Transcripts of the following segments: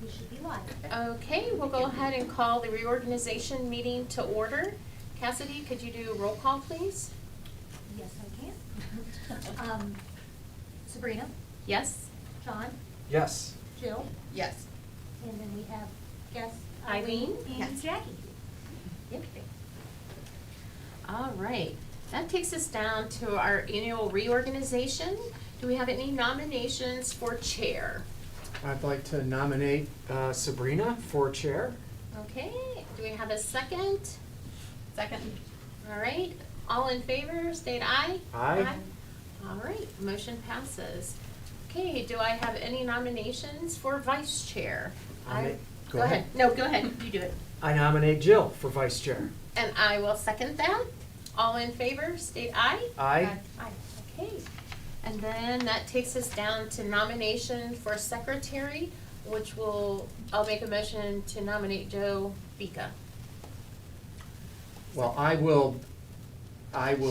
we should be live. Okay, we'll go ahead and call the reorganization meeting to order. Cassidy, could you do a roll call, please? Yes, I can. Sabrina, Yes? John, Yes. Jill, Yes. and then we have guest Eileen? and Yes. Jackie. Yep. All right, that takes us down to our annual reorganization. Do we have any nominations for chair? I'd like to nominate Sabrina for chair. Okay, do we have a second? Second. All right, all in favor, state aye. Aye. All right, motion passes. Okay, do I have any nominations for vice chair? Go ahead. No, go ahead, you do it. I nominate Jill for vice chair. And I will second that. All in favor, state aye. Aye. Aye. Okay, and then that takes us down to nomination for secretary, which I'll make a motion to nominate Joe Bika. Well, I will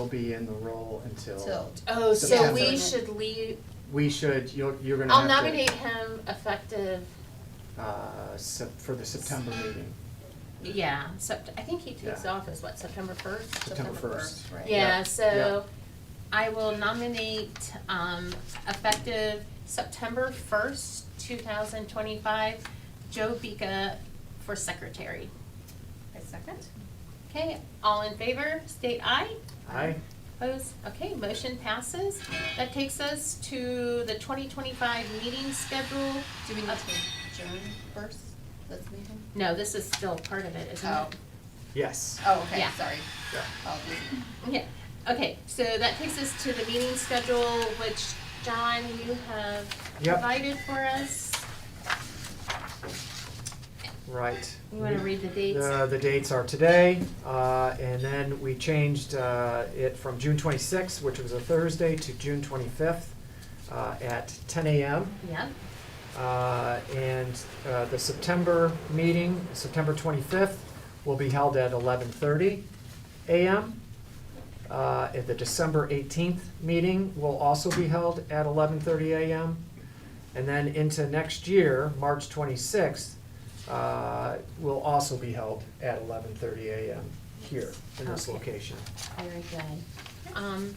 be in the role until, Oh, so September. we should leave, we should, you're gonna have I'll to. nominate him effective, For the September meeting. yeah, I think he takes Yeah. office, what, September 1st? September 1st. Right. Yeah, Yeah. so I will nominate, effective September 1st, 2025, Joe Bika for secretary. I second. Okay, all in favor, state aye. Aye. Opposed? Okay, motion passes. That takes us to the 2025 meeting schedule. Do we need to adjourn first, this meeting? No, this is still part of it, isn't Oh. it? Yes. Oh, okay, Yeah. sorry. Yeah. Yeah, okay, so that takes us to the meeting schedule, which, John, you have Yep. provided for us. Right. You wanna read the dates? The dates are today, and then we changed it from June 26th, which was a Thursday, to June 25th at 10 a.m. Yeah, And the September meeting, September 25th, will be held at 11:30 a.m. And the December 18th meeting will also be held at 11:30 a.m. And then into next year, March 26th, will also be held at 11:30 a.m. here in this Okay. location. very good.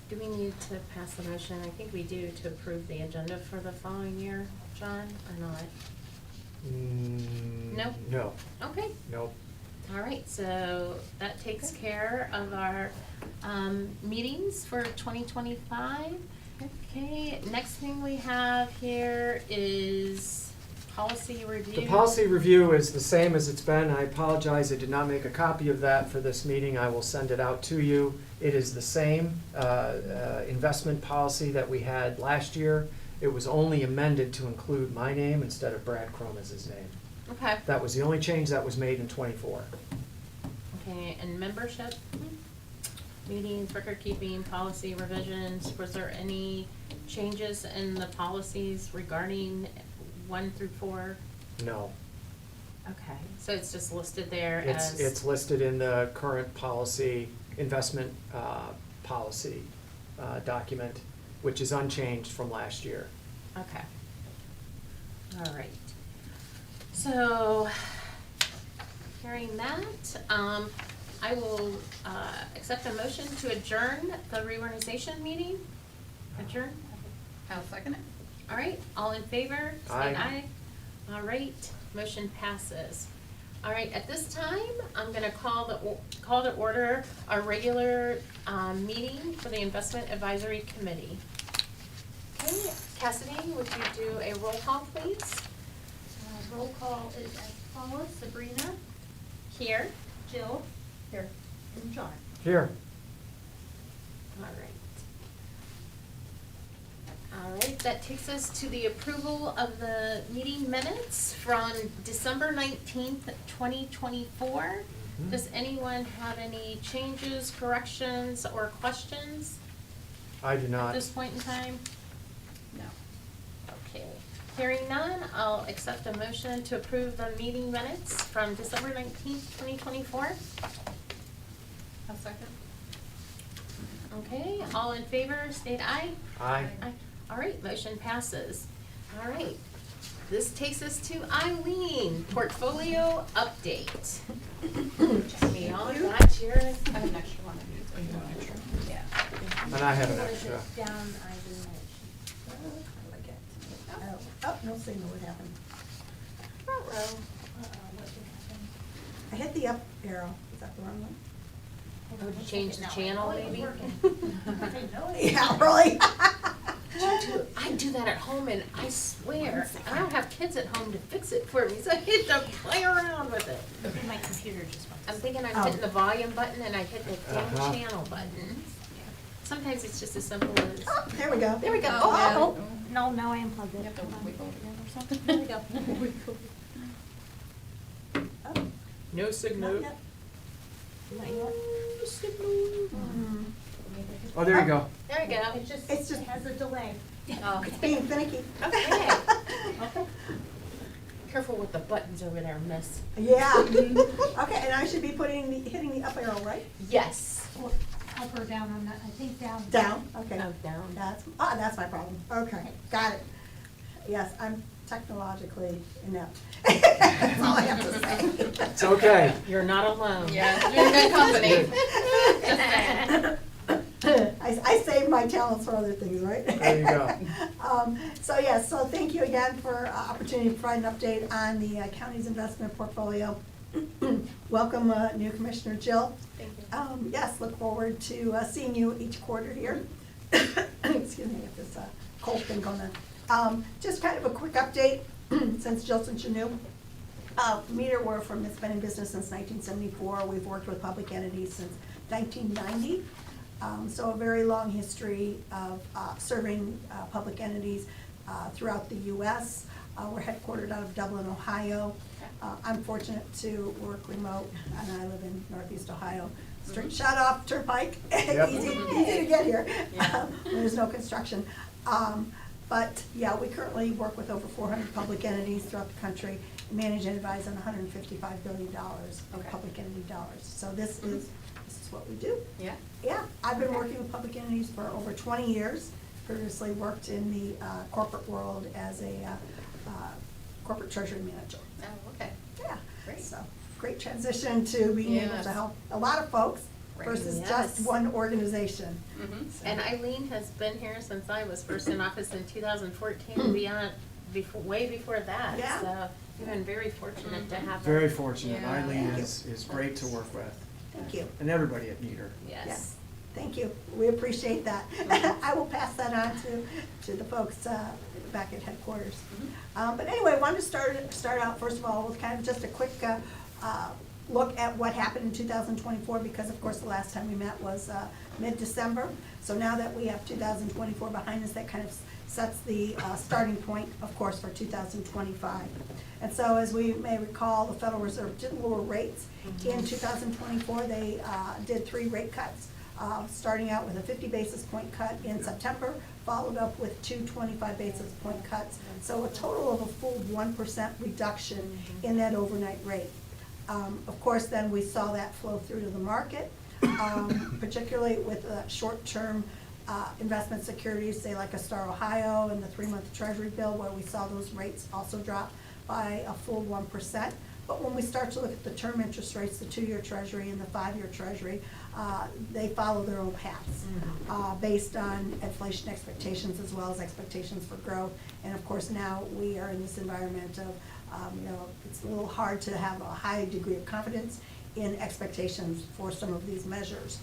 Do we need to pass the motion? I think we do, to approve the agenda for the following year, John, or not? No? No, Okay. no. All right, so that takes care of our meetings for 2025. Okay, next thing we have here is policy review. The policy review is the same as it's been. I apologize, I did not make a copy of that for this meeting. I will send it out to you. It is the same investment policy that we had last year. It was only amended to include my name instead of Brad Cromers's name. Okay, That was the only change that was made in '24. okay, and membership, meetings, record keeping, policy revisions, was there any changes in the policies regarding 1 through 4? No. Okay, so it's just listed there as. It's listed in the current policy, investment policy document, which is unchanged from last year. Okay. All right. So, hearing that, I will accept a motion to adjourn the reorganization meeting. Adjourn? I'll second it. All right, all in favor? Say Aye. All right, motion passes. All right, at this time, I'm gonna call to order our regular meeting for the Investment Advisory Committee. Okay, Cassidy, would you do a roll call, please? Roll call is as follows: Sabrina, Here. Jill, Here. and John. Here. All right. All right, that takes us to the approval of the meeting minutes from December 19th, 2024. Mhm. Does anyone have any changes, corrections, or questions I do at not. this point in time? No. Okay, hearing none, I'll accept a motion to approve the meeting minutes from December 19th, 2024. I'll second. Okay, all in favor, state aye. Aye. Aye. All right, motion passes. All right. this takes us to Eileen, portfolio update. We all got your, I have an extra one of these. Oh, you want an extra? Yeah. And I have an extra. Down, I do I like it. Oh, no signal, what happened? what did happen? I hit the up arrow, is that the wrong one? oh, did you change the channel Oh, it was maybe? working. I didn't know it. Yeah, really? I do that at home and I swear, I don't have kids at home to fix it for me, so I hit to play around with it. Maybe my computer just went. I'm thinking I'm Oh. hitting the volume button and I hit the damn Uh-huh. channel button. Sometimes it's just as simple as, Oh, there we go. there we go, Oh, oh, No, now I unplugged You it. have to Hold on. wiggle it again or something? there we go. Oh, No not signal. yet. Not yet. No signal. Hmm. Oh, there you go. There we go. It just, It's just- it has a delay. Oh, It's being finicky. okay. Careful with the buttons over there, miss. Yeah. Okay, and I should be hitting the up arrow, right? Yes. Or up or down on that, I think down. Down, okay. Oh, down. That's my problem. Okay, got it. Yes, I'm technologically inept. That's all I have to say. It's okay. You're not alone. Yeah, you're in good company. I save my talents for other things, right? There you go. So yes, so thank you again for opportunity to provide an update on the county's investment portfolio. Welcome, new Commissioner Jill. Thank you. Yes, look forward to seeing you each quarter here. Excuse me, if this cold thing going on. Just kind of a quick update, since Jill, since you're new. Meter, it's been in business since 1974. We've worked with public entities since 1990. So a very long history of serving public entities throughout the U.S. We're headquartered out of Dublin, Ohio. I'm fortunate to work remote, and I live in Northeast Ohio. Straight shot off Turnpike, Yep. easy to get here. Yeah. There's no construction. But yeah, we currently work with over 400 public entities throughout the country, manage and advise on $155 billion of Okay. public entity dollars. So this is what we do. Yeah. Yeah, I've been working with public entities for over 20 years. Previously worked in the corporate world as a corporate treasury manager. Oh, okay. Yeah, Great. so great transition to being able Yes. to help a lot of folks Right. versus Yes. just one organization. Mm-hmm. So- And Eileen has been here since I was first in office in 2014, beyond, way before that. Yeah. So we've been very fortunate to have her. Very fortunate. Yeah. Eileen Thank you. is great to work with, Thank you. and everybody at Meter. Yes. Thank you. We appreciate that. I will pass that on to the folks back at headquarters. But anyway, I wanted to start out, first of all, with kind of just a quick look at what happened in 2024, because of course the last time we met was mid-December. So now that we have 2024 behind us, that kind of sets the starting point, of course, for 2025. And so as we may recall, the Federal Reserve did lower rates. In 2024, they did 3 rate cuts, starting out with a 50 basis point cut in September, followed up with 2 25 basis point cuts. So a total of a full 1% reduction in that overnight rate. Of course, then we saw that flow through to the market, particularly with short-term investment securities, say like a Star Ohio and the 3-month Treasury bill, where we saw those rates also drop by a full 1%. But when we start to look at the term interest rates, the 2-year Treasury and the 5-year Treasury, they follow their own paths based on inflation expectations as well as expectations for growth. And of course, now we are in this environment of, it's a little hard to have a high degree of confidence in expectations for some of these measures.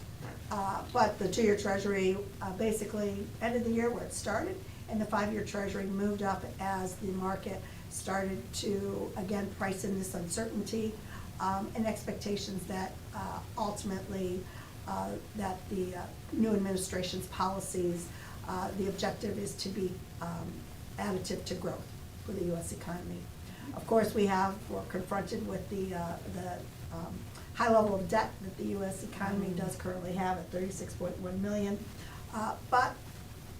But the 2-year Treasury basically ended the year where it started, and the 5-year Treasury moved up as the market started to, again, price in this uncertainty and expectations that ultimately that the new administration's policies, the objective is to be additive to growth for the U.S. economy. Of course, we're confronted with the high level of debt that the U.S. economy does currently have at $36.1 million. But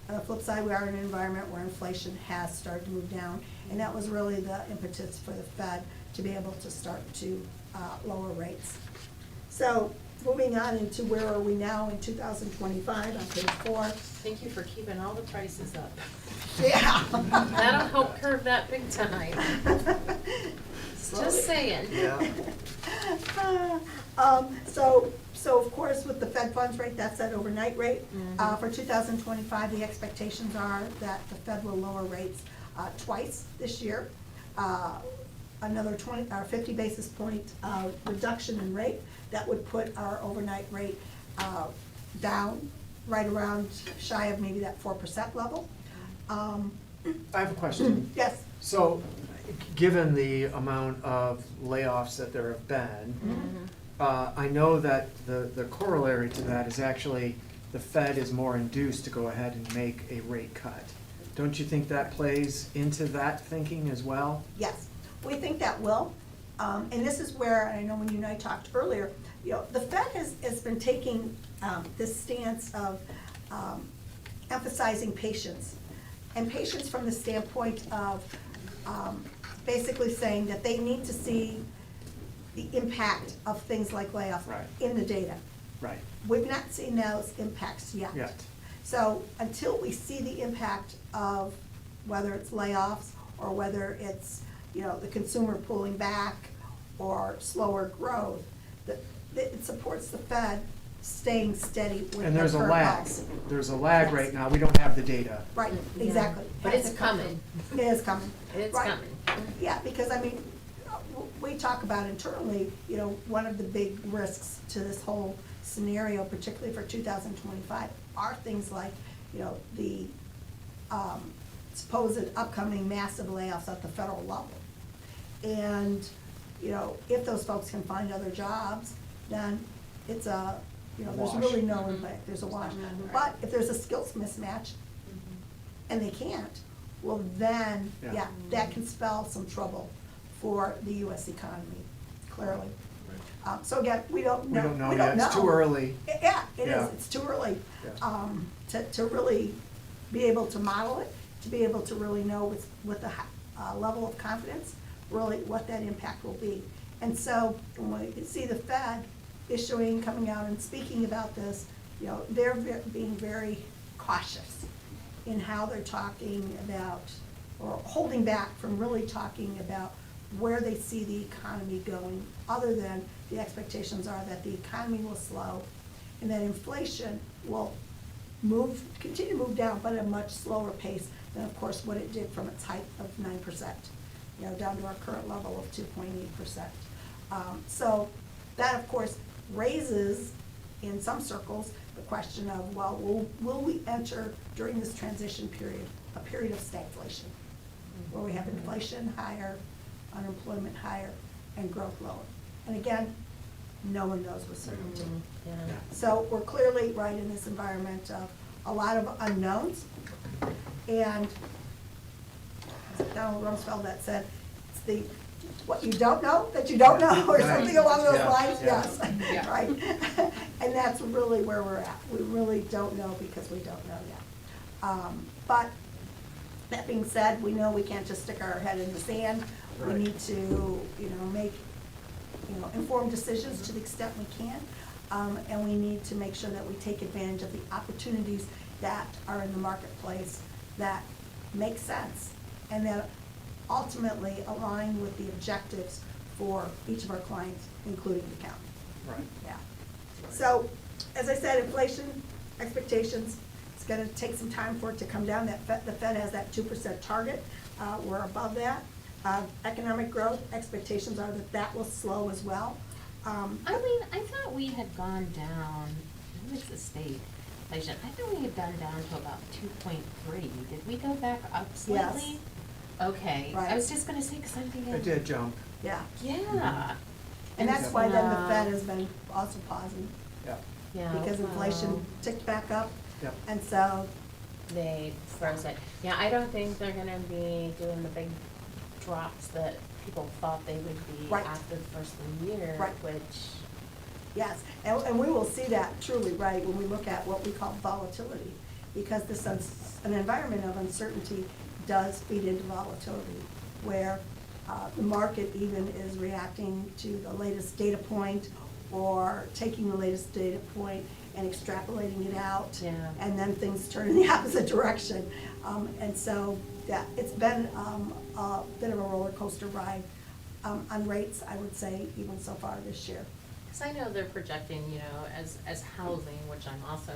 on the flip side, we are in an environment where inflation has started to move down, and that was really the impetus for the Fed to be able to start to lower rates. So moving on into where are we now in 2025 on page 4. Thank you for keeping all the prices up. Yeah. That'll help curb that big time. Just saying. Yeah. So of course, with the Fed funds rate, that's that overnight rate. Mhm. For 2025, the expectations are that the Fed will lower rates twice this year. Another 50 basis point reduction in rate, that would put our overnight rate down right around shy of maybe that 4% level. I have a question. Yes. So, given the amount of layoffs that there have been, I know that the corollary to that is actually the Fed is more induced to go ahead and make a rate cut. Don't you think that plays into that thinking as well? Yes, we think that will. And this is where, I know when you and I talked earlier, you know, the Fed has been taking this stance of emphasizing patience. And patience from the standpoint of basically saying that they need to see the impact of things like layoffs Right. in the data. Right, We've not seen those impacts yet. yet. So until we see the impact of whether it's layoffs or whether it's, you know, the consumer pulling back or slower growth, it supports the Fed staying steady with their And there's a current lag. policy. There's a lag Yes. right now. We don't have the data. Right, Yeah. exactly. But it's coming. It is coming. It's Right. coming. Yeah, because I mean, we talk about internally, you know, one of the big risks to this whole scenario, particularly for 2025, are things like, you know, the supposed upcoming massive layoffs at the federal level. And, you know, if those folks can find other jobs, then it's a, you know, there's Wash. really no impact, there's a wash. Mhm. But if there's a skills mismatch, and they can't, well then, Yeah. yeah, that can spell some trouble for the US economy, clearly. So again, we don't We know. don't know we yet. It's too early. Yeah, it Yeah. is, it's too early, Yeah. to really be able to model it, to be able to really know with the level of confidence, really what that impact will be. And so, when we see the Fed issuing, coming out and speaking about this, you know, they're being very cautious in how they're talking about, or holding back from really talking about where they see the economy going, other than the expectations are that the economy will slow, and that inflation will continue to move down, but at a much slower pace than, of course, what it did from its height of 9%, you know, down to our current level of 2.8%. So that, of course, raises, in some circles, the question of, well, will we enter during this transition period, a period of stagflation, where we have inflation higher, unemployment higher, and growth lower? And again, no one knows with certainty. Yeah. So we're clearly right in this environment of a lot of unknowns. And Donald Rumsfeld that said, it's the, what you don't know, that you don't know, or Right. something along those Yeah, lines, yeah. yes, Yeah. right? And that's really where we're at. We really don't know because we don't know yet. But that being said, we know we can't just stick our head in the sand. We Right. need to, you know, make, you know, informed decisions to the extent we can. And we need to make sure that we take advantage of the opportunities that are in the marketplace that make sense and that ultimately align with the objectives for each of our clients, including the county. Right. Yeah. So, as I said, inflation expectations, it's gonna take some time for it to come down. The Fed has that 2% target. We're above that. Economic growth expectations are that will slow as well. Eileen, I thought we had gone down, what was the state inflation? I thought we had gone down to about 2.3. Did we go back up slightly? Okay, Right. I was just gonna say, because I'm thinking. It did jump. Yeah. Yeah, And that's why then the Fed has been also pausing, Yeah. Yeah. because inflation ticked back up. Yep. And so, They froze it. Yeah, I don't think they're gonna be doing the big drops that people thought they would be Right. after the first of the year, Right. which, yes, and we will see that truly, right, when we look at what we call volatility. Because this, an environment of uncertainty does feed into volatility, where the market even is reacting to the latest data point or taking the latest data point and extrapolating it out. Yeah. And then things turn in the opposite direction. And so, yeah, it's been a bit of a roller coaster ride on rates, I would say, even so far this year. Because I know they're projecting, you know, as housing, which I'm also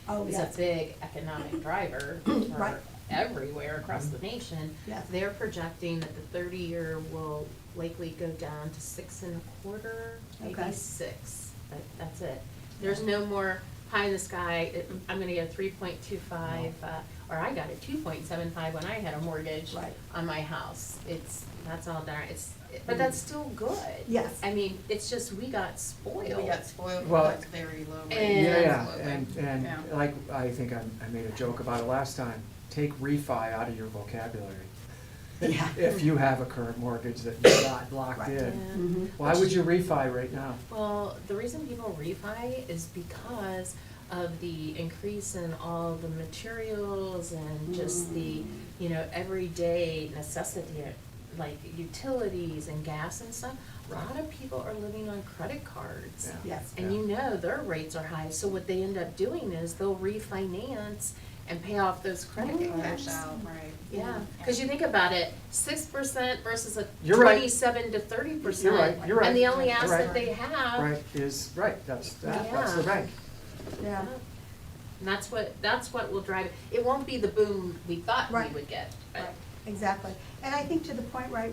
Oh, in, is yes. a big economic driver Right. for everywhere across the nation. Yes. They're projecting that the 30-year will likely go down to 6.25, maybe Okay. 6. That's it. There's no more pie in the sky. I'm gonna get a 3.25, or I got a 2.75 when I had a mortgage Right. on my house. That's all darn. But that's still good. Yes. I mean, it's just we got spoiled. We got spoiled, Well- that's very low rate. And- Yeah, Absolutely. and Yeah. like, I think I made a joke about it last time, take refi out of your vocabulary. Yeah. If you have a current mortgage that you got locked Right. in. Yeah. Mhm. Why would you refi right now? Well, the reason people refi is because of the increase in all the materials and just the, you know, everyday necessity, like utilities and gas and stuff. A lot of people are living on credit cards. Yeah. Yes. And you know their rates are high, so what they end up doing is they'll refinance and pay off those credit Oh, cards. Cash out, right. Yeah, cause you think about it, 6% versus a You're right. 27 to 30%. You're right, you're right. And the only You're asset right. they have. Right, is, right, that's the Yeah. bank. Yeah. And that's what will drive it. It won't be the boom we thought we Right. would get, but. Right, exactly. And I think to the point, right,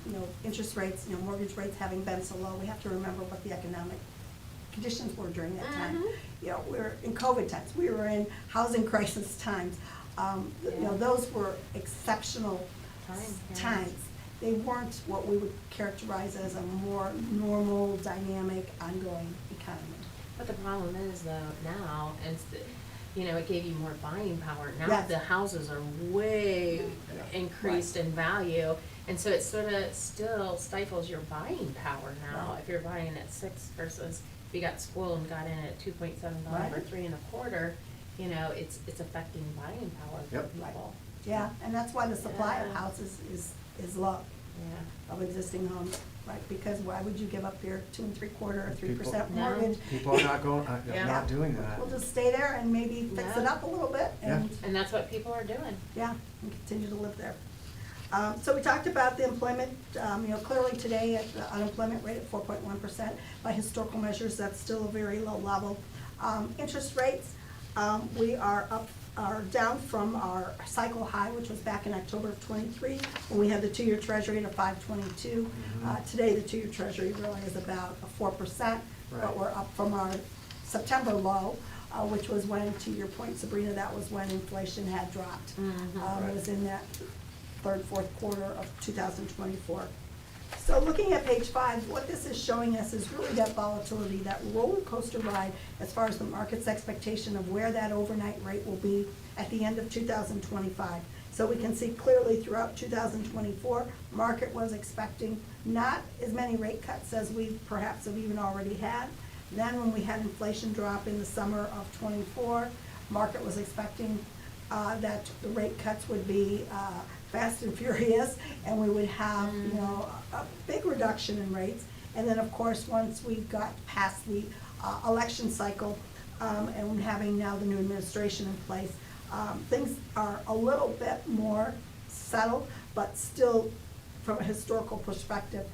you know, interest rates, you know, mortgage rates having been so low, we have to remember what the economic conditions were during that time. Mhm. You know, we were in COVID times, we were in housing crisis times. You know, Yeah. those were exceptional Time, yeah. times. They weren't what we would characterize as a more normal, dynamic, ongoing economy. But the problem is though, now, you know, it gave you more buying power. Now Yes. the houses are way increased in value. And so it sort of still stifles your buying power now. Right. If you're buying at 6 versus if you got spoiled and got in at 2.75 or Right. 3.25, you know, it's affecting buying power for Yep. people. Yeah, and that's why the supply of Yeah. houses is low. Yeah. Of existing homes, right? Because why would you give up your 2 3/4 or 3% No. mortgage? People are not going, Yeah. not doing that. We'll just stay there and maybe fix it Yeah. up a little bit and, And that's what people are doing. yeah, and continue to live there. So we talked about the employment, you know, clearly today, the unemployment rate at 4.1%. By historical measures, that's still a very low level. Interest rates, we are down from our cycle high, which was back in October of '23, when we had the 2-year treasury at a 5.22. Today, the 2-year treasury really is about a 4%, but Right. we're up from our September low, which was when, to your point, Sabrina, that was when inflation had dropped. Mhm. It was in that third, fourth quarter of 2024. So looking at page 5, what this is showing us is really that volatility, that roller coaster ride as far as the market's expectation of where that overnight rate will be at the end of 2025. So we can see clearly throughout 2024, market was expecting not as many rate cuts as we perhaps have even already had. Then when we had inflation drop in the summer of '24, market was expecting that the rate cuts would be fast and furious, and we would have, you know, a big reduction in rates. And then, of course, once we got past the election cycle, and having now the new administration in place, things are a little bit more settled, but still, from a historical perspective,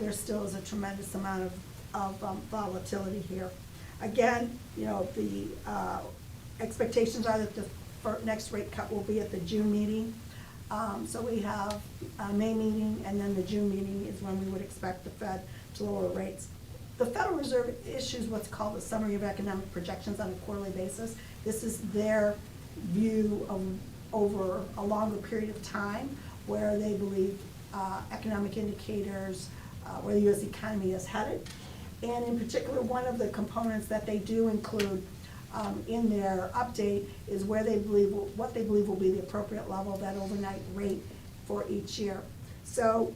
there still is a tremendous amount of volatility here. Again, you know, the expectations are that the next rate cut will be at the June meeting. So we have a May meeting, and then the June meeting is when we would expect the Fed to lower rates. The Federal Reserve issues what's called a summary of economic projections on a quarterly basis. This is their view of over a longer period of time where they believe economic indicators, where the U.S. economy is headed. And in particular, one of the components that they do include in their update is where they believe, what they believe will be the appropriate level of that overnight rate for each year. So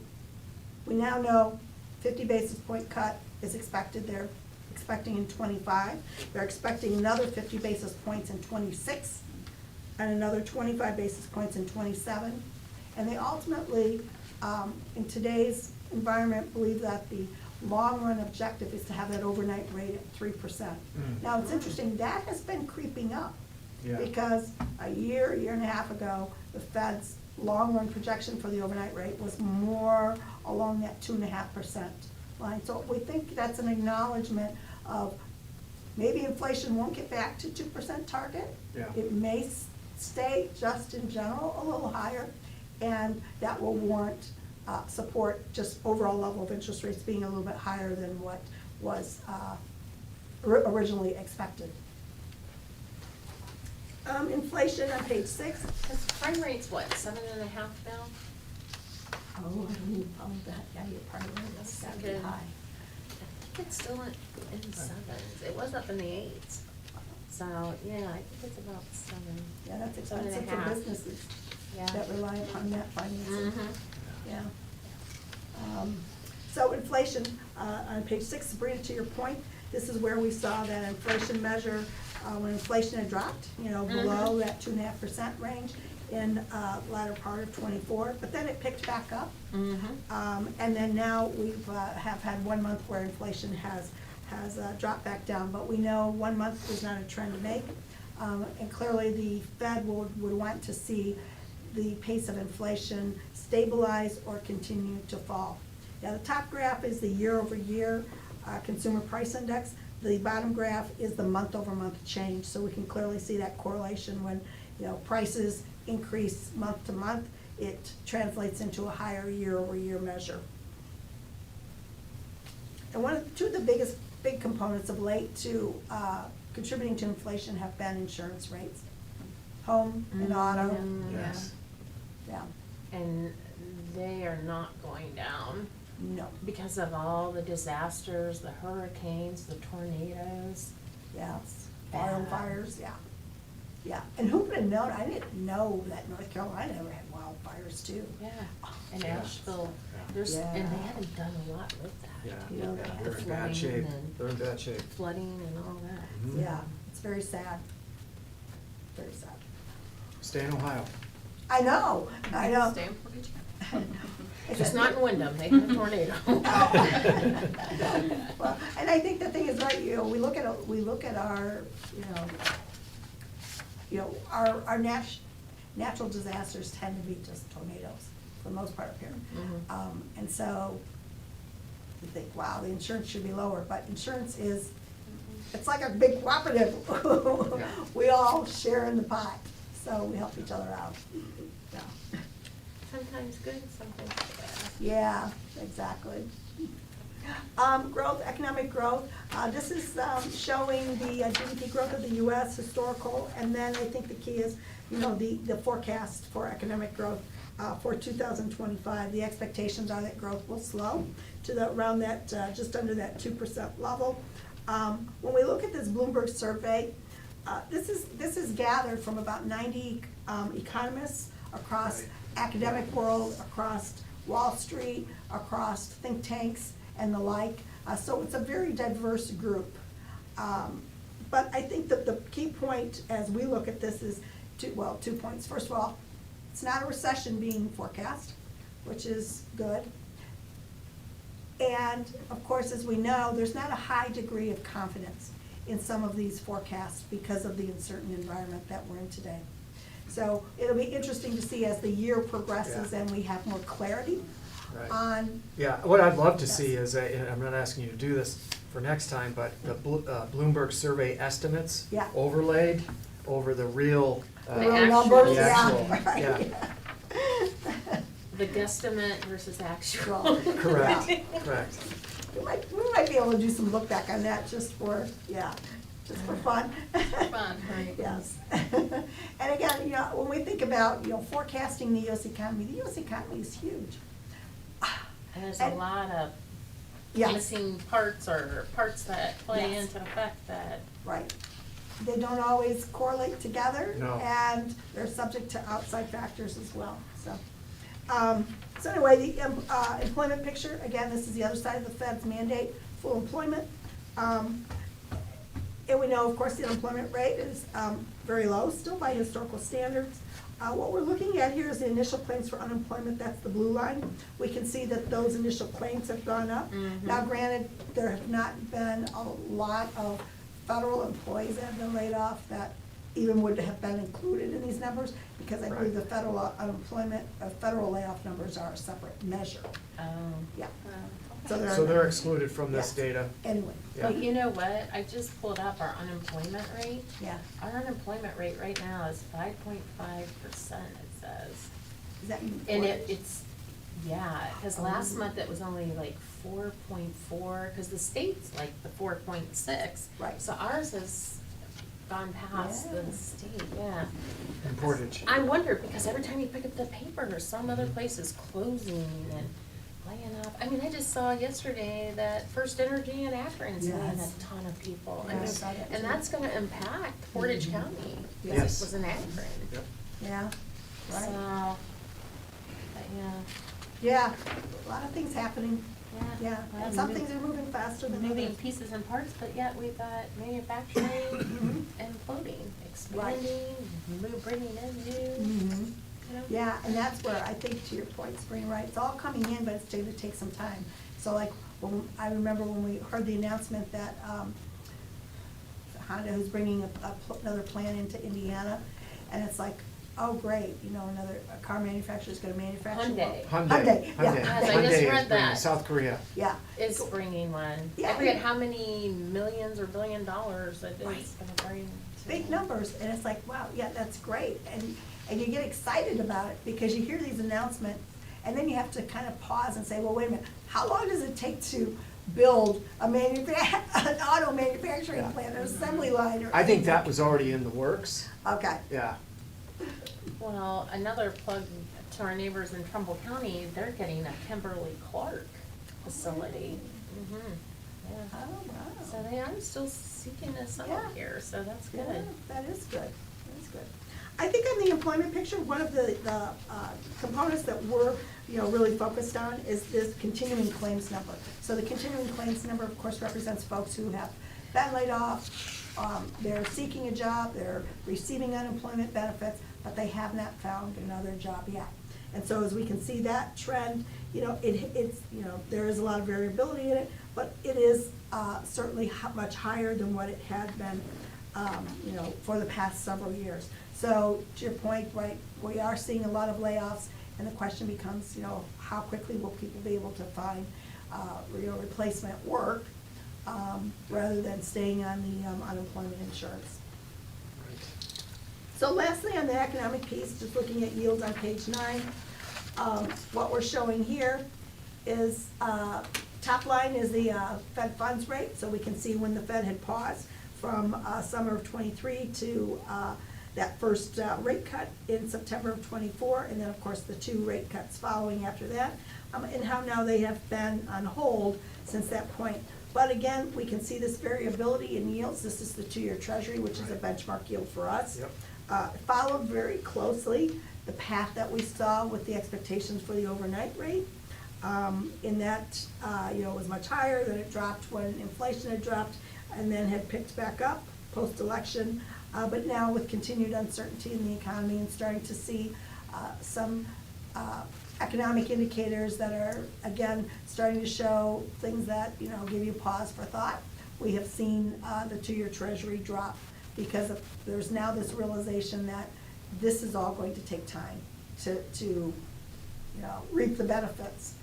we now know 50 basis point cut is expected. They're expecting in '25. They're expecting another 50 basis points in '26 and another 25 basis points in '27. And they ultimately, in today's environment, believe that the long-run objective is to have that overnight rate at 3%. Mm. Now, it's interesting, that has been creeping up. Yeah. Because a year and a half ago, the Fed's long-run projection for the overnight rate was more along that 2.5% line. So we think that's an acknowledgement of maybe inflation won't get back to 2% target. Yeah. It may stay just in general a little higher, and that will warrant support just overall level of interest rates being a little bit higher than what was originally expected. Inflation on page 6. Cause prime rate's what, 7.5 now? Oh, I don't even follow that. Yeah, you're probably right. That's gotta be Good. high. I think it's still in sevens. It was up in the 8s. So, yeah, I think it's about 7. Yeah, that's 7.5. expensive for businesses Yeah. that rely upon that financing. Mhm. Yeah. So inflation, on page 6, Sabrina, to your point, this is where we saw that inflation measure, when inflation had dropped, below that 2.5% range in latter part of '24, but then it picked back up. And then now we've have had 1 month where inflation has dropped back down, but we know 1 month is not a trend to make. And clearly the Fed would want to see the pace of inflation stabilize or continue to fall. Now, the top graph is the year-over-year consumer price index. The bottom graph is the month-over-month change, so we can clearly see that correlation when, prices increase month to month, it translates into a higher year-over-year measure. And two of the big components of late to contributing to inflation have been insurance rates, home and auto. Yes. Yeah, And they are not going down no, because of all the disasters, the hurricanes, the tornadoes. yeah, Bad. wildfires, yeah. Yeah, and who would have known, I didn't know that North Carolina ever had wildfires too. Yeah. And Yeah. Asheville, and Yeah. they haven't done a lot with that. Yeah, You know, yeah, the they're in bad flooding shape. and- They're in bad shape. Flooding and all that. Mhm. Yeah, it's very sad. Very sad. Stay in Ohio. I know. Stay in Portage. Just not in Wyndham, they had a tornado. Well, and I think the thing is, right, we look at our, our natural disasters tend to be just tornadoes, for the most part up here. Mhm. And so, you think, wow, the insurance should be lower, but insurance is, it's like a big cooperative. We all share in the pot, so we help each other out. Yeah. Sometimes good, sometimes bad. Yeah, exactly. Growth, economic growth, this is showing the GDP growth of the US historical, and then I think the key is, the forecast for economic growth for 2025. The expectations are that growth will slow to around that, just under that 2% level. When we look at this Bloomberg survey, this is gathered from about 90 economists across academic world, across Wall Street, across think tanks and the like. So it's a very diverse group. But I think that the key point as we look at this is 2 points. First of all, it's not a recession being forecast, which is good. And of course, as we know, there's not a high degree of confidence in some of these forecasts because of the uncertain environment that we're in today. So it'll be interesting to see as the year progresses Yeah. and we have more clarity Right. on, Yeah, what I'd love to Yes. see is, and I'm not asking you to do this for next time, but the Bloomberg survey estimates Yeah. overlaid over the real. the The real actual- numbers, The actual, yeah, right. yeah. The guesstimate versus actual. Well, Correct, yeah. correct. We might be able to do some look back on that just for fun. Fun, right. Yes. And again, when we think about, forecasting the US economy is huge. And there's a And- lot of Yes, missing parts or parts that play Yes. into the fact that, right. They don't always correlate together. No. And they're subject to outside factors as well, so. So anyway, the employment picture, again, this is the other side of the Fed's mandate, full employment. And we know, of course, the unemployment rate is very low still by historical standards. What we're looking at here is the initial claims for unemployment, that's the blue line. We can see that those initial claims have gone up. Now granted, there have not been a lot of federal employees that have been laid off that even would have been included in these numbers, because I believe the federal unemployment, federal layoff numbers are a separate measure. Oh. Yeah, Okay. So they're excluded from this Yes. data. anyway, Yeah. But you know what, I just pulled up our unemployment rate. yeah. Our unemployment rate right now is 5.5%, it says. Is that you? And it's, yeah, cause last Oh. month it was only like 4.4, cause the state's like the 4.6. Right. So ours has gone past Yeah. the state, yeah. In Portage. I wonder, because every time you pick up the paper, some other place is closing and laying off. I mean, I just saw yesterday that First Energy in Akron's laying Yes. a ton of people. I Yeah, I mean, saw that and too. that's gonna impact Portage County, because Yes. it was in Akron. Yep. Yeah, So, right. but yeah, Yeah, a lot of things happening, yeah, well, and some things are moving faster than moving others. pieces and parts, but yet we've got manufacturing and floating, expanding, bringing in new, Mhm. you know. Yeah, and that's where, I think to your point, Spring, right, it's all coming in, but it's going to take some time. So like, I remember when we heard the announcement that Honda who's bringing another plant into Indiana, and it's like, oh, great, you know, a car manufacturer is gonna manufacture. Hyundai. Hyundai, yeah. Yes, I just Hyundai is read bringing that. South Korea. Yeah, Is bringing one. Yeah. I forget how many millions or $1 billion it Right. is gonna bring. to- big numbers, and it's like, wow, yeah, that's great, and you get excited about it, because you hear these announcements, and then you have to kind of pause and say, well, wait a minute, how long does it take to build an auto manufacturing Yeah. plant, an assembly line, or? I think that was already in the works, Okay, yeah. Well, another plug to our neighbors in Trumbull County, they're getting a Kimberly-Clark facility. Mhm. oh, Yeah. wow. So they are still seeking a summer Yeah. here, so that's Yeah, good. that is good, that is good. I think on the employment picture, one of the components that we're, really focused on is this continuing claims number. So the continuing claims number, of course, represents folks who have been laid off, they're seeking a job, they're receiving unemployment benefits, but they have not found another job yet. And so as we can see that trend, it's, there is a lot of variability in it, but it is certainly much higher than what it had been, for the past several years. So to your point, right, we are seeing a lot of layoffs, and the question becomes, how quickly will people be able to find, replacement work, rather than staying on the unemployment insurance. So lastly, on the economic piece, just looking at yields on page 9, what we're showing here is, top line is the Fed funds rate, so we can see when the Fed had paused from summer of '23 to that first rate cut in September of '24, and then, of course, the 2 rate cuts following after that, and how now they have been on hold since that point. But again, we can see this variability in yields. This is the 2-year Treasury, which is a benchmark yield for us. Yep. Followed very closely the path that we saw with the expectations for the overnight rate. In that, it was much higher, then it dropped when inflation had dropped, and then had picked back up post-election. But now with continued uncertainty in the economy and starting to see some economic indicators that are, again, starting to show things that, give you pause for thought, we have seen the 2-year Treasury drop, because there's now this realization that this is all going to take time to reap the benefits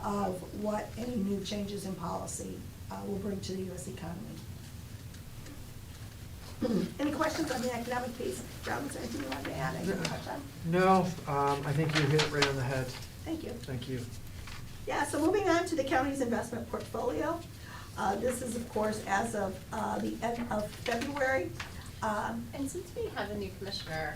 of what any new changes in policy will bring to the U.S. economy. Any questions on the economic piece? John, is there anything you wanted to add? Anything to touch on? No, I think you hit it right on the head. Thank you. Thank you. Yeah, so moving on to the county's investment portfolio. This is, of course, as of the end of February. And since we have a new commissioner,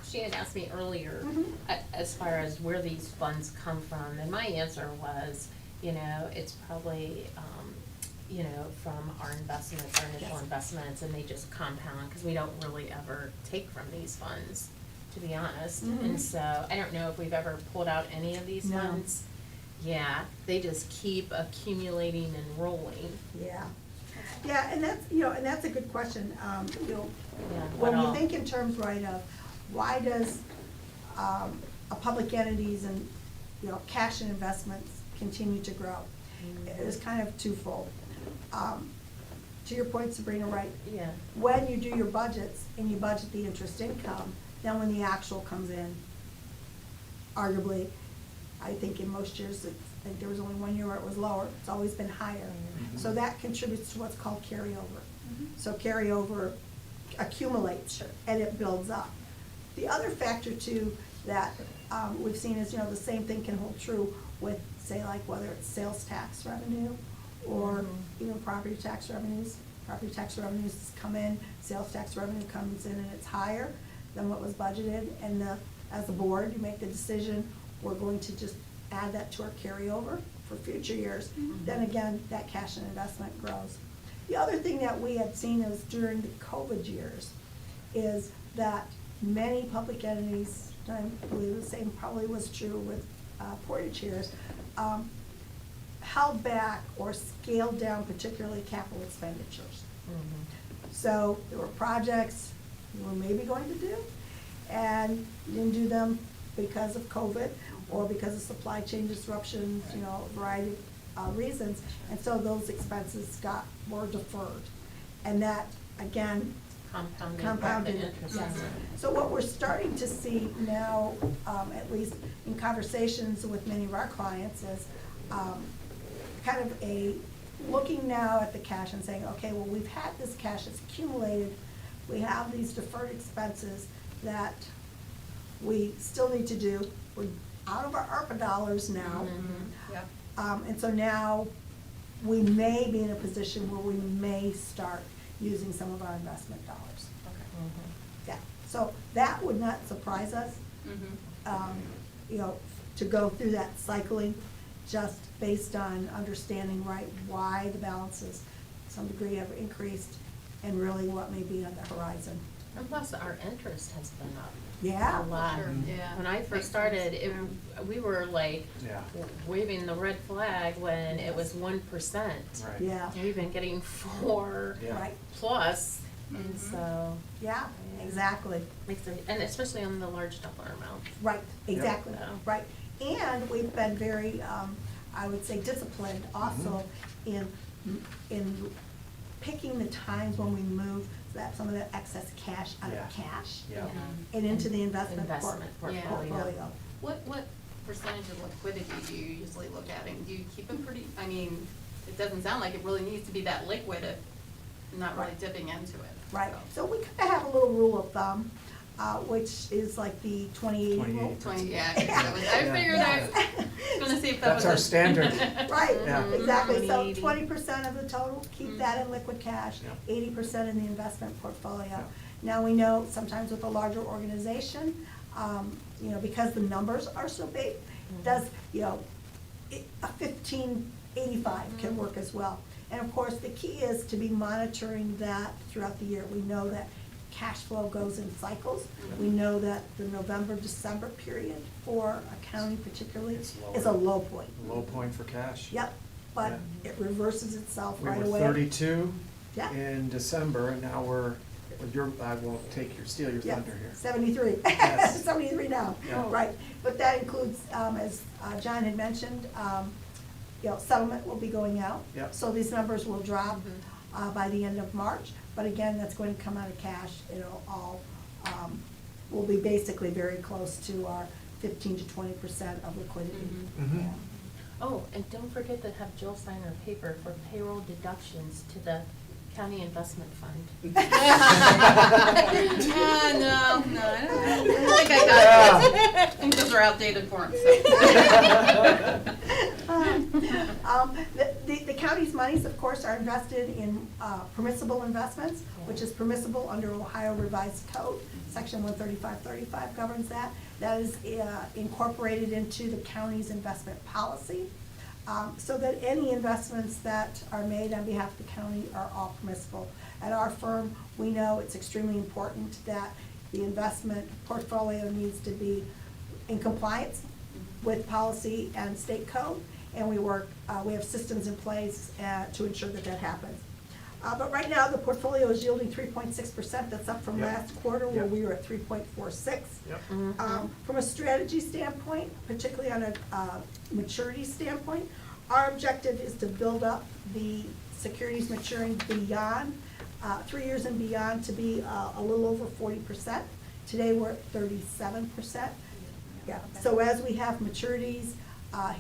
she had asked me earlier, Mhm. as far as where these funds come from, and my answer was, it's probably, from our investments, our initial Yes. investments, and they just compound, because we don't really ever take from these funds, to be honest. Mhm. And so, I don't know if we've ever pulled out any of these No. funds. Yeah, they just keep accumulating and rolling. Yeah. Yeah, and that's a good question. Yeah, When what we all? think in terms, right, of why does public entities and, cash and investments continue to grow. It is kind of twofold. To your point, Sabrina, right? Yeah. When you do your budgets and you budget the interest income, then when the actual comes in, arguably, I think in most years, I think there was only 1 year where it was lower, it's always been higher. So that contributes to what's called carryover. So carryover accumulates and it builds up. The other factor too that we've seen is, the same thing can hold true with, say, like whether it's sales tax revenue or even property tax revenues. Property tax revenues come in, sales tax revenue comes in and it's higher than what was budgeted. And as a board, you make the decision, we're going to just add that to our carryover for future years. Then again, that cash and investment grows. The other thing that we had seen is during the COVID years is that many public entities, I believe the same probably was true with Portage years, held back or scaled down particularly capital expenditures. So there were projects you were maybe going to do and you didn't do them because of COVID or because of supply chain disruptions, a variety of reasons. And so those expenses were deferred. And that, again, compounded interest. yes. So what we're starting to see now, at least in conversations with many of our clients, is kind of looking now at the cash and saying, okay, well, we've had this cash that's accumulated. We have these deferred expenses that we still need to do. We're out of our ARPA dollars now. Yep. And so now we may be in a position where we may start using some of our investment dollars. Yeah, so that would not surprise us, to go through that cycling just based on understanding, right, why the balances to some degree have increased and really what may be on the horizon. And plus, our interest has been up. Yeah. A lot. Sure, yeah. When I Makes first sense. started, we were like Yeah. waving the red flag when it was 1%. Right. Yeah, We've been getting 4 Yeah. right, plus, and so yeah, exactly. makes it, and especially on the large dollar amount. Right, exactly, Yeah. right. And we've been very, I would say, disciplined also in picking the times when we move some of that excess cash out Yeah. of cash Yeah. and into the investment Investment portfolio. portfolio. What percentage of liquidity do you usually look at, and do you keep it pretty, it doesn't sound like it really needs to be that liquid if not really Right. dipping into it. Right, so we kind of have a little rule of thumb, which is like the 20-80 rule. 20-80. I figured I was gonna see if that was. That's our a- standard. Right, Yeah. exactly, so 20-80. 20% of the total, keep that in liquid cash, Yeah. 80% in the investment portfolio. Yeah. Now, we know sometimes with a larger organization, because the numbers are so big, does, a 15-85 can work as well. And of course, the key is to be monitoring that throughout the year. We know that cash flow goes in cycles. We know that the November-December period for a county particularly It's lower. is a low point. Low point for cash. Yep, but Yeah. it reverses itself We right were away. 32 Yeah. in December, and now I won't steal your Yeah, thunder here. 73. Yes. 73 now, Yeah. right. But that includes, as John had mentioned, settlement will be going out. Yep. So these numbers will drop by the end of March. But again, that's going to come out of cash. It'll all, will be basically very close to our 15 to 20% of liquidity. Mhm. Yeah. Oh, and don't forget to have Jill sign our paper for payroll deductions to the county investment fund. No, I don't know. I think I got it. I think those are outdated forms, The county's monies, of course, are invested in permissible investments, which is permissible under Ohio Revised Code. Section 13535 governs that. That is incorporated into the county's investment policy, so that any investments that are made on behalf of the county are all permissible. At our firm, we know it's extremely important that the investment portfolio needs to be in compliance with policy and state code, and we have systems in place to ensure that that happens. But right now, the portfolio is yielding 3.6%. That's up from Yep. last quarter where Yep. we were at 3.46. Yep. From a strategy standpoint, particularly on a maturity standpoint, our objective is to build up the securities maturing beyond, 3 years and beyond, to be a little over 40%. Today, we're at 37%. Yeah, so as we have maturities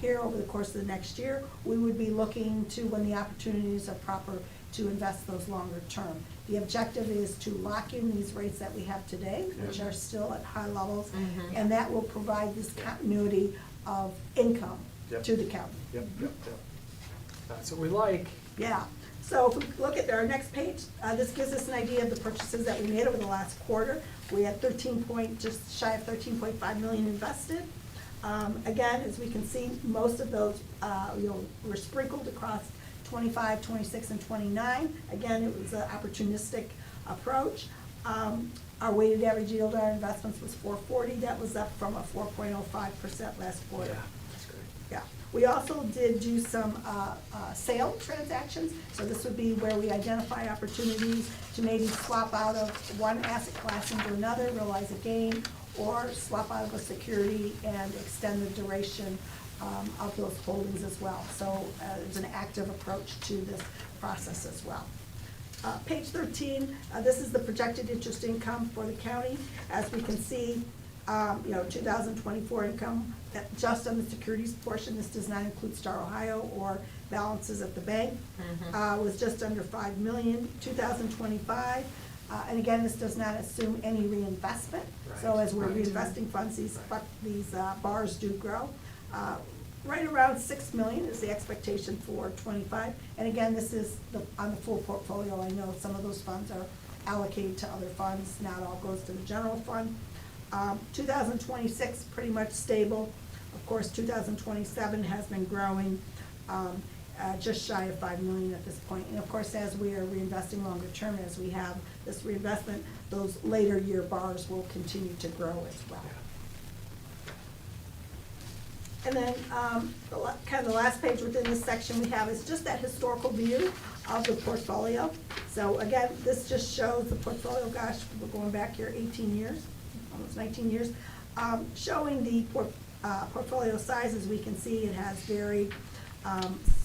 here over the course of the next year, we would be looking to, when the opportunities are proper, to invest those longer term. The objective is to lock in these rates that we have today, which are still at high levels, and that will provide this continuity of income Yep. to the county. Yep, yep, yep. That's what we like. Yeah, so if we look at our next page, this gives us an idea of the purchases that we made over the last quarter. We had just shy of 13.5 million invested. Again, as we can see, most of those, were sprinkled across 25, 26, and 29. Again, it was an opportunistic approach. Our weighted average yield on our investments was 4.40. That was up from a 4.05% last quarter. Yeah, that's great. Yeah, we also did do some sale transactions, so this would be where we identify opportunities to maybe swap out of one asset class into another, realize a gain, or swap out of a security and extend the duration of those holdings as well. So it's an active approach to this process as well. Page 13, this is the projected interest income for the county. As we can see, 2024 income, just on the securities portion, this does not include Star Ohio or balances at the bank, was just under 5 million. 2025, and again, this does not assume any reinvestment. So Right, as we're right. reinvesting funds, these bars do grow. Right around 6 million is the expectation for 25. And again, this is on the full portfolio. I know some of those funds are allocated to other funds, not all goes to the general fund. 2026, pretty much stable. Of course, 2027 has been growing, just shy of 5 million at this point. And of course, as we are reinvesting longer term, as we have this reinvestment, those later year bars will continue to grow as well. And then, kind of the last page within this section we have is just that historical view of the portfolio. So again, this just shows the portfolio, gosh, we're going back here 18 years, almost 19 years, showing the portfolio size. As we can see, it has varied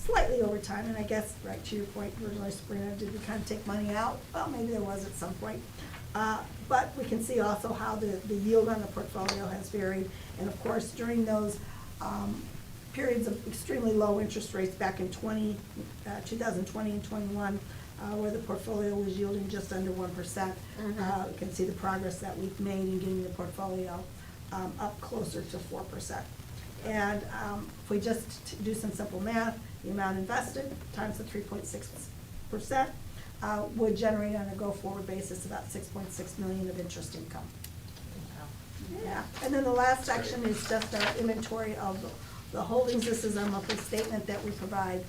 slightly over time, and I guess, right to your point, originally, Sabrina, did we kind of take money out? Well, maybe there was at some point. But we can see also how the yield on the portfolio has varied. And of course, during those periods of extremely low interest rates back in 2020 and 21, where the portfolio was yielding just under 1%. You can see the progress that we've made in getting the portfolio up closer to 4%. And if we just do some simple math, the amount invested times the 3.6% would generate on a go-forward basis about 6.6 million of interest income. Yeah, and then the last section is just our inventory of the holdings. This is our monthly statement that we provide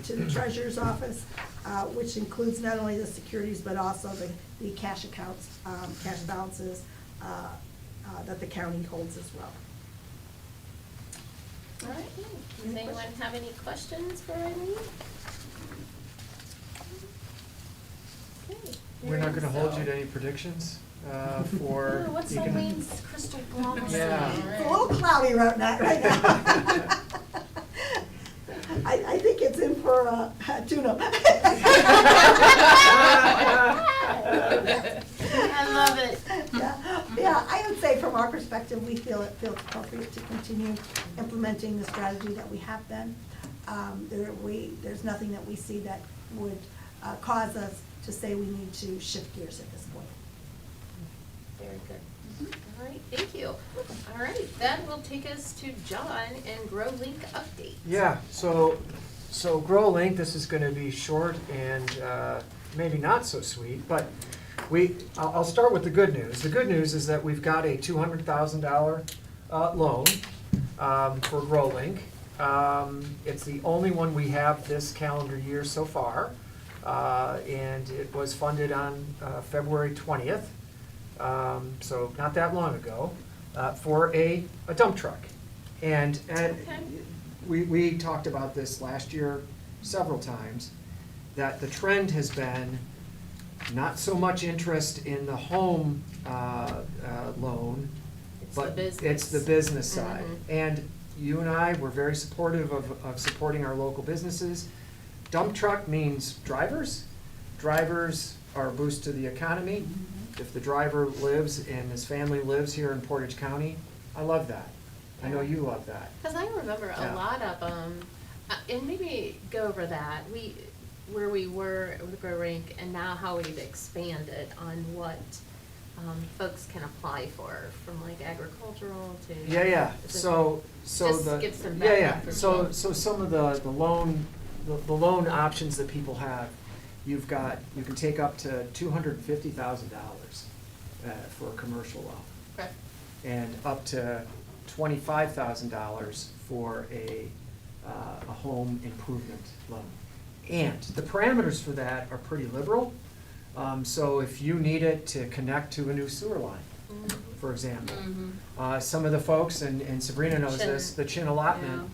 to the treasurer's office, which includes not only the securities, but also the cash accounts, cash balances that the county holds as well. All right, does anyone have any questions for Eileen? Okay. We're not gonna hold so- you to any predictions for. Ooh, what's econ- Eileen's crystal ball say? Yeah. It's a little cloudy right now. I think it's in for tuna. I love it. Yeah, I would say from our perspective, we feel it feels appropriate to continue implementing the strategy that we have been. There's nothing that we see that would cause us to say we need to shift gears at this point. Very good. All right, thank you. All right, that will take us to John and GrowLink update. Yeah, so GrowLink, this is gonna be short and maybe not so sweet, but I'll start with the good news. The good news is that we've got a $200,000 loan for GrowLink. It's the only one we have this calendar year so far, and it was funded on February 20th, so not that long ago, for a dump truck. And Okay. we talked about this last year several times, that the trend has been not so much interest in the home loan, It's the but business. it's the business side. Mhm. And you and I were very supportive of supporting our local businesses. Dump truck means drivers. Drivers are a boost to the economy. If the driver lives and his family lives here in Portage County, I love that. I know you love that. Cause I remember Yeah. a lot of and maybe go over that, where we were with Grow Rink and now how we've expanded on what, folks can apply for, from like agricultural to. Yeah, Just- so just the. give some Yeah, background so, for so some of the loan, the loan options that people have, you can take up to $250,000 for a commercial loan. Okay. And up to $25,000 for a home improvement loan. And the parameters for that are pretty liberal. So if you need it to connect to a new sewer line, Mhm. for example. Mm-hmm. Some of the folks, and Sabrina knows Chin. this, the chin allotment,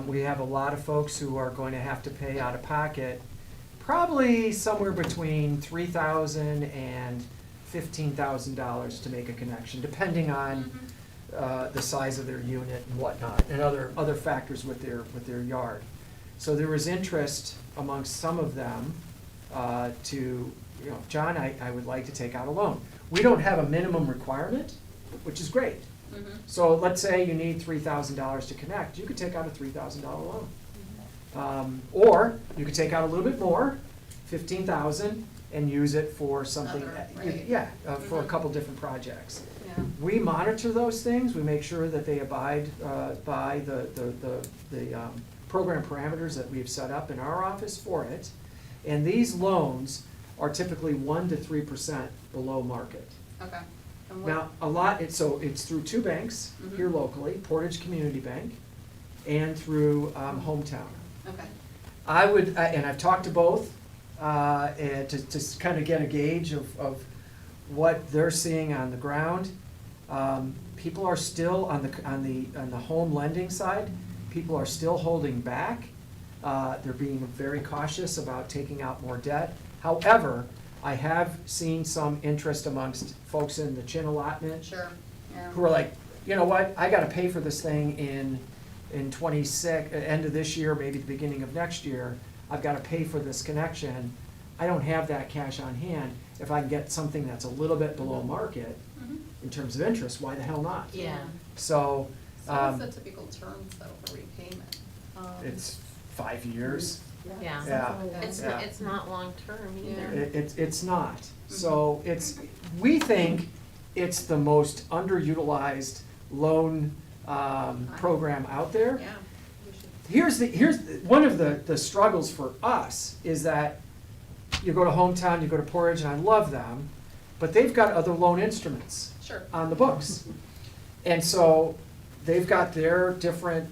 we have a lot of folks who are going to have to pay out of pocket, probably somewhere between $3,000 and $15,000 to make a connection, depending on the size of their unit and whatnot, and other factors with their yard. So there was interest amongst some of them to, John, I would like to take out a loan. We don't have a minimum requirement, which is great. Mm-hmm. So let's say you need $3,000 to connect, you could take out a $3,000 loan. Or you could take out a little bit more, $15,000, and use it for something, Other, right. for a Mhm. couple different projects. Yeah. We monitor those things, we make sure that they abide by the program parameters that we've set up in our office for it. And these loans are typically 1 to 3% below market. Okay. And what- Now, it's through two banks here Mhm. locally, Portage Community Bank and through Hometown. Okay. I would, and I've talked to both, and to kind of get a gauge of what they're seeing on the ground. People are still on the home lending side, people are still holding back. They're being very cautious about taking out more debt. However, I have seen some interest amongst folks in the chin allotment Sure. Yeah. who are like, you know what, I gotta pay for this thing in 26, end of this year, maybe the beginning of next year. I've gotta pay for this connection. I don't have that cash on hand. If I can get something that's a little bit below market Mhm. in terms of interest, why the hell not? Yeah. So, So what's the typical terms though for repayment? it's 5 years. Yeah. Yeah. It's it's not long-term either. It's not. So we think it's the most underutilized loan program out there. Yeah. We should- Here's one of the struggles for us is that you go to Hometown, you go to Portage, and I love them, but they've got other loan instruments Sure. on the books. And so they've got their different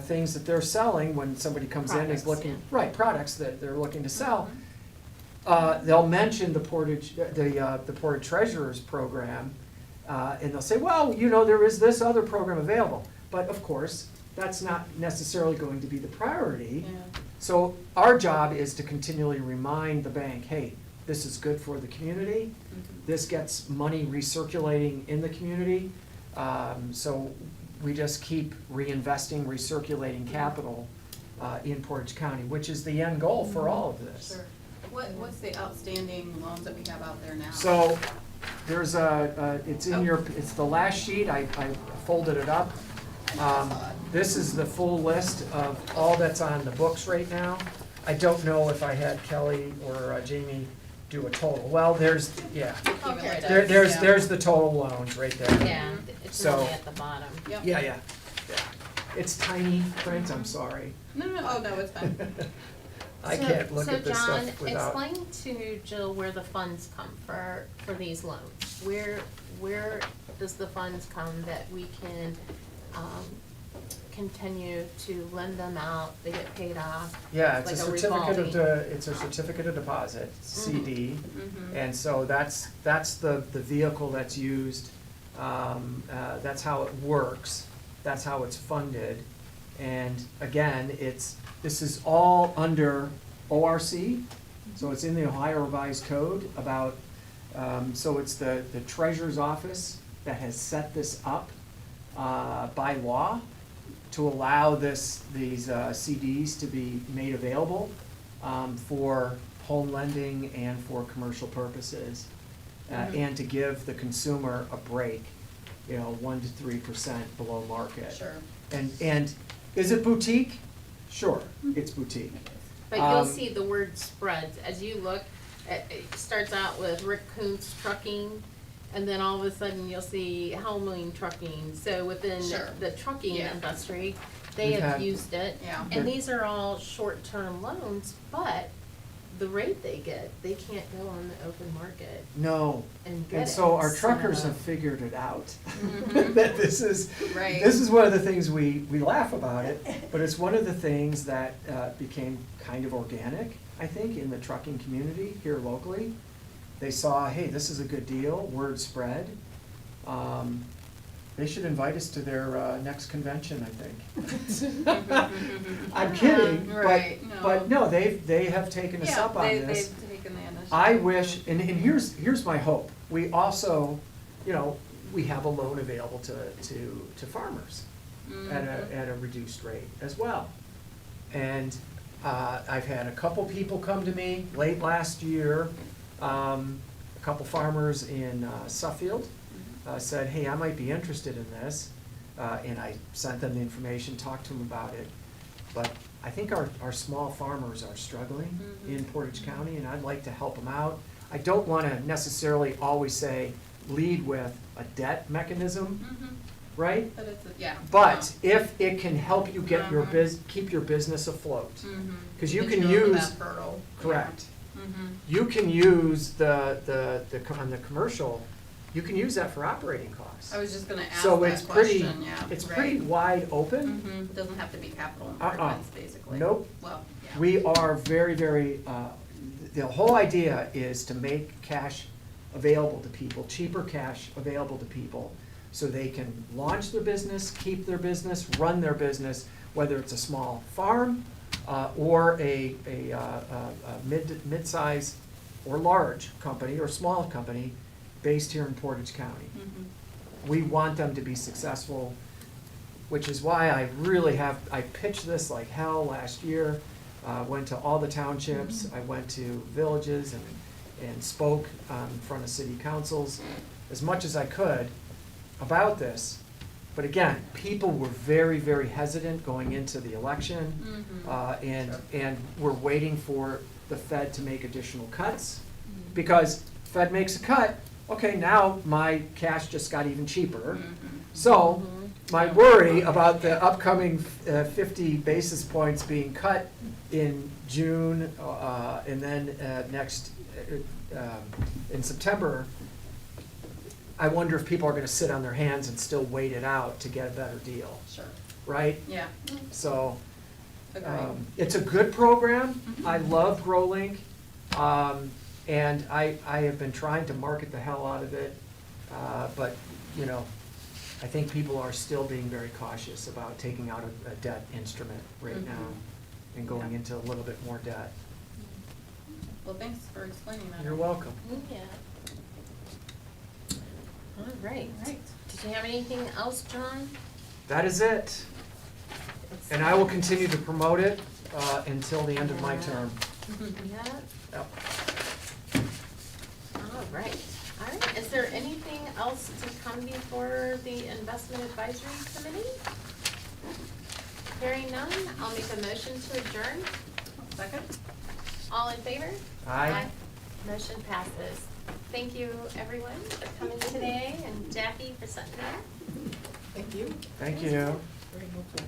things that they're selling when somebody comes in and is Products, looking, yeah. right, products that they're looking to sell. Mhm. They'll mention the Portage Treasurers Program, and they'll say, well, there is this other program available. But of course, that's not necessarily going to be the priority. Yeah. So our job is to continually remind the bank, hey, this is good for the community. Mhm. This gets money recirculating in the community. So we just keep reinvesting, recirculating capital in Portage County, which is the end goal for all of this. Sure. What's the outstanding loans that we have out there now? So there's it's the last sheet, I folded it up. This is the full list of all that's on the books right now. I don't know if I had Kelly or Jamie do a total. Well, there's Accumulated, there's yeah. there's the total loans right there. Yeah, it's So- really at the bottom. Yep. Yeah. It's tiny print, I'm sorry. No, it's fine. I can't look at this So stuff John, without. explain to Jill where the funds come for these loans. Where does the funds come that we can, continue to lend them out, they get paid off? Yeah, it's a like certificate of, revolving. it's a certificate of deposit, CD. Mhm. And so that's the vehicle that's used, that's how it works, that's how it's funded. And again, this is all under ORC, so it's in the Ohio Revised Code about, so it's the treasurer's office that has set this up by law to allow these CDs to be made available for home lending and for commercial purposes, and to give the consumer a break, 1 to 3% below market. Sure. And is it boutique? Sure, it's boutique. But you'll Um, see the word spreads, as you look, it starts out with Rick Kuntz Trucking, and then all of a sudden you'll see Helmling Trucking, so within Sure. the trucking Yeah. industry, they We've have had- used it. Yeah. And these are all short-term loans, but the rate they get, they can't go on the open market No, and get it. and so our truckers So- have figured it out. Mhm. That this is, Right. this is one of the things we laugh about it, but it's one of the things that became kind of organic, I think, in the trucking community here locally. They saw, hey, this is a good deal, word spread. They should invite us to their next convention, I think. I'm kidding, Right, but no, they have taken us up on Yeah, this. they've taken the initiative. I wish, and here's my hope, we also, we have a loan available to farmers at a reduced rate as well. And I've had a couple people come to me late last year, a couple farmers in Suffield said, hey, I might be interested in this, and I sent them the information, talked to them about it. But I think our small farmers are struggling in Portage County, and I'd like to help them out. I don't want to necessarily always say, lead with a debt mechanism, Mhm. right? But it's, yeah. But if it can help you get your Uh-huh. keep your business afloat, Mhm. 'cause you Get can over use- that hurdle. correct. Mhm. You can use on the commercial, you can use that for operating costs. I was just gonna ask So that it's pretty, question, yeah. it's right. pretty wide open. Mhm. Doesn't have to be capital Uh-uh. improvements, basically. Nope. Well, yeah. We are very, very, the whole idea is to make cash available to people, cheaper cash available to people, so they can launch their business, keep their business, run their business, whether it's a small farm or a mid-size or large company or small company based here in Portage County. Mhm. We want them to be successful, which is why I pitched this like hell last year. Went to all the townships, I went to villages and spoke in front of city councils as much as I could about this. But again, people were very, very hesitant going into the election. Mhm. And we're waiting for the Fed to make additional cuts. Because Fed makes a cut, okay, now my cash just got even cheaper. Mhm. So, my worry about the upcoming 50 basis points being cut in June, and then in September, I wonder if people are gonna sit on their hands and still wait it out to get a better deal, Sure. right? Yeah. So, Agreed. it's a good program, Mhm. I love GrowLink, and I have been trying to market the hell out of it, but, I think people are still being very cautious about taking out a debt instrument right Mhm. now and going Yeah. into a little bit more debt. Well, thanks for explaining that. You're welcome. Yeah. All right. Did you have anything else, John? That is it, and I will continue to promote it until the end of my term. Yeah. Yep. All right. All right. Is there anything else to come before the Investment Advisory Committee? Hearing none, I'll make a motion to adjourn. Second? All in favor? Aye. Motion passes. Thank you, everyone, for coming today, and Jackie for sitting there. Thank you. Thank you. Very helpful.